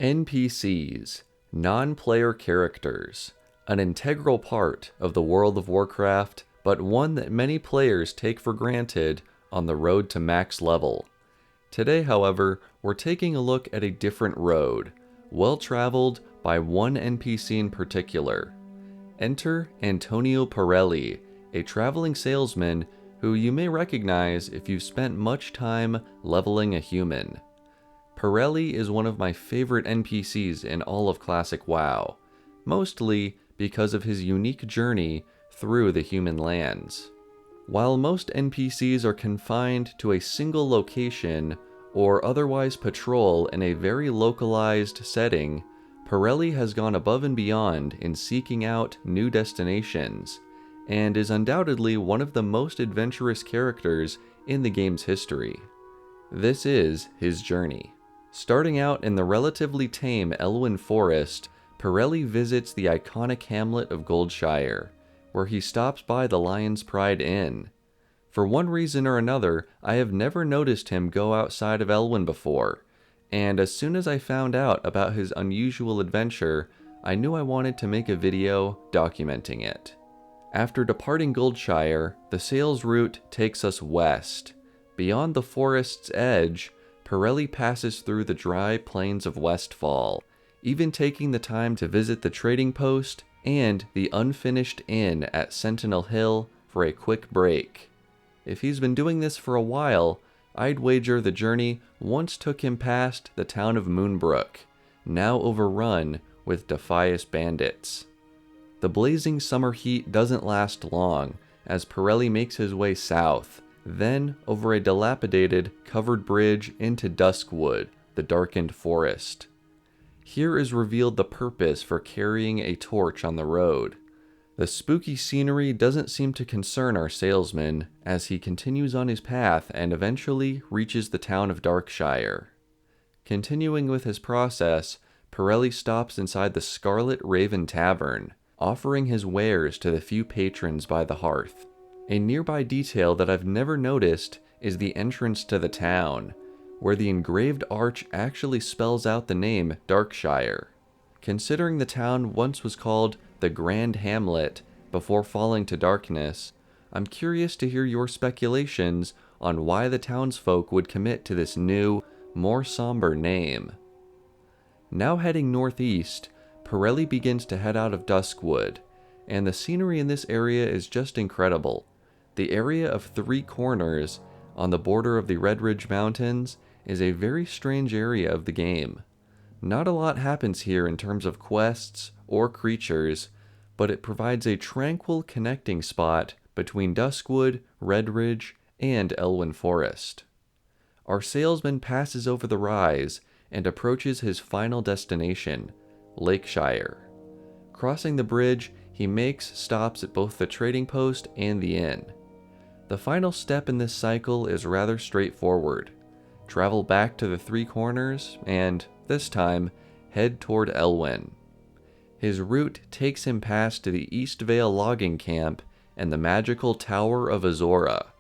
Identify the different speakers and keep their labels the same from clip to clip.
Speaker 1: NPCs, non-player characters, an integral part of the world of Warcraft, but one that many players take for granted on the road to max level. Today, however, we're taking a look at a different road, well traveled by one NPC in particular. Enter Antonio Perelli, a traveling salesman who you may recognize if you've spent much time leveling a human. Perelli is one of my favorite NPCs in all of classic WoW, mostly because of his unique journey through the human lands. While most NPCs are confined to a single location or otherwise patrol in a very localized setting, Perelli has gone above and beyond in seeking out new destinations, and is undoubtedly one of the most adventurous characters in the game's history. This is his journey. Starting out in the relatively tame Elwynn Forest, Perelli visits the iconic hamlet of Goldshire, where he stops by the Lion's Pride Inn. For one reason or another, I have never noticed him go outside of Elwynn before, and as soon as I found out about his unusual adventure, I knew I wanted to make a video documenting it. After departing Goldshire, the sales route takes us west. Beyond the forest's edge, Perelli passes through the dry plains of Westfall, even taking the time to visit the trading post and the unfinished inn at Sentinel Hill for a quick break. If he's been doing this for a while, I'd wager the journey once took him past the town of Moonbrook, now overrun with Defias bandits. The blazing summer heat doesn't last long as Perelli makes his way south, then over a dilapidated, covered bridge into Duskwood, the darkened forest. Here is revealed the purpose for carrying a torch on the road. The spooky scenery doesn't seem to concern our salesman as he continues on his path and eventually reaches the town of Darkshire. Continuing with his process, Perelli stops inside the Scarlet Raven Tavern, offering his wares to the few patrons by the hearth. A nearby detail that I've never noticed is the entrance to the town, where the engraved arch actually spells out the name Darkshire. Considering the town once was called the Grand Hamlet before falling to darkness, I'm curious to hear your speculations on why the townsfolk would commit to this new, more somber name. Now heading northeast, Perelli begins to head out of Duskwood, and the scenery in this area is just incredible. The area of Three Corners, on the border of the Red Ridge Mountains, is a very strange area of the game. Not a lot happens here in terms of quests or creatures, but it provides a tranquil connecting spot between Duskwood, Red Ridge, and Elwynn Forest. Our salesman passes over the rise and approaches his final destination, Lakeshire. Crossing the bridge, he makes stops at both the trading post and the inn. The final step in this cycle is rather straightforward. Travel back to the Three Corners and, this time, head toward Elwynn. His route takes him past to the East Vale logging camp and the magical Tower of Azora,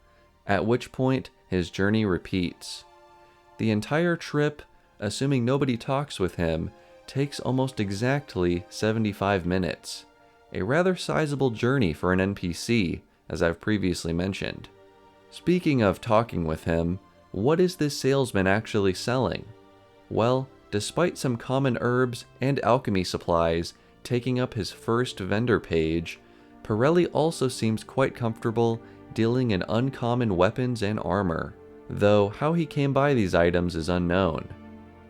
Speaker 1: at which point his journey repeats. The entire trip, assuming nobody talks with him, takes almost exactly 75 minutes. A rather sizable journey for an NPC, as I've previously mentioned. Speaking of talking with him, what is this salesman actually selling? Well, despite some common herbs and alchemy supplies taking up his first vendor page, Perelli also seems quite comfortable dealing in uncommon weapons and armor, though how he came by these items is unknown.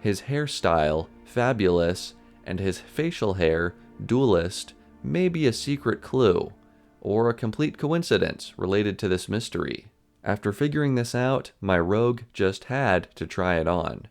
Speaker 1: His hairstyle, fabulous, and his facial hair, duelist, may be a secret clue, or a complete coincidence related to this mystery. After figuring this out, my rogue just had to try it on.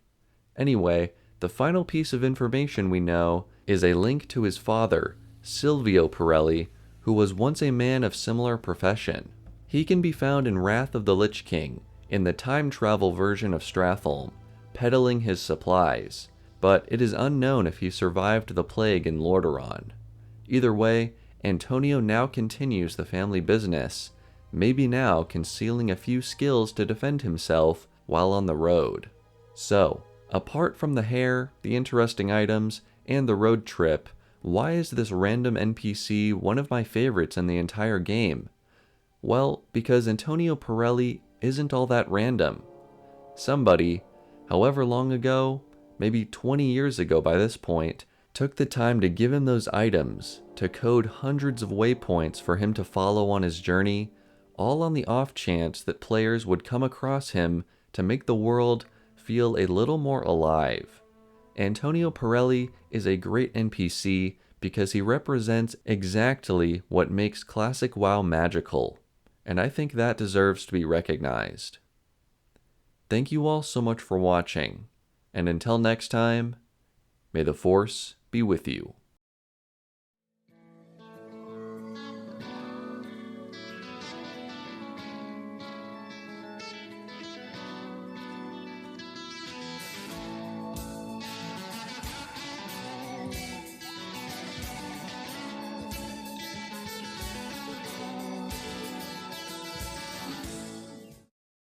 Speaker 1: Anyway, the final piece of information we know is a link to his father, Silvio Perelli, who was once a man of similar profession. He can be found in Wrath of the Lich King, in the time travel version of Stratholme, peddling his supplies, but it is unknown if he survived the plague in Lordaeron. Either way, Antonio now continues the family business, maybe now concealing a few skills to defend himself while on the road. So, Apart from the hair, the interesting items, and the road trip, why is this random NPC one of my favorites in the entire game? Well, because Antonio Perelli isn't all that random. Somebody, however long ago, maybe 20 years ago by this point, took the time to give him those items, to code hundreds of waypoints for him to follow on his journey, all on the off chance that players would come across him to make the world feel a little more alive. Antonio Perelli is a great NPC because he represents exactly what makes classic WoW magical, and I think that deserves to be recognized. Thank you all so much for watching, and until next time, may the Force be with you.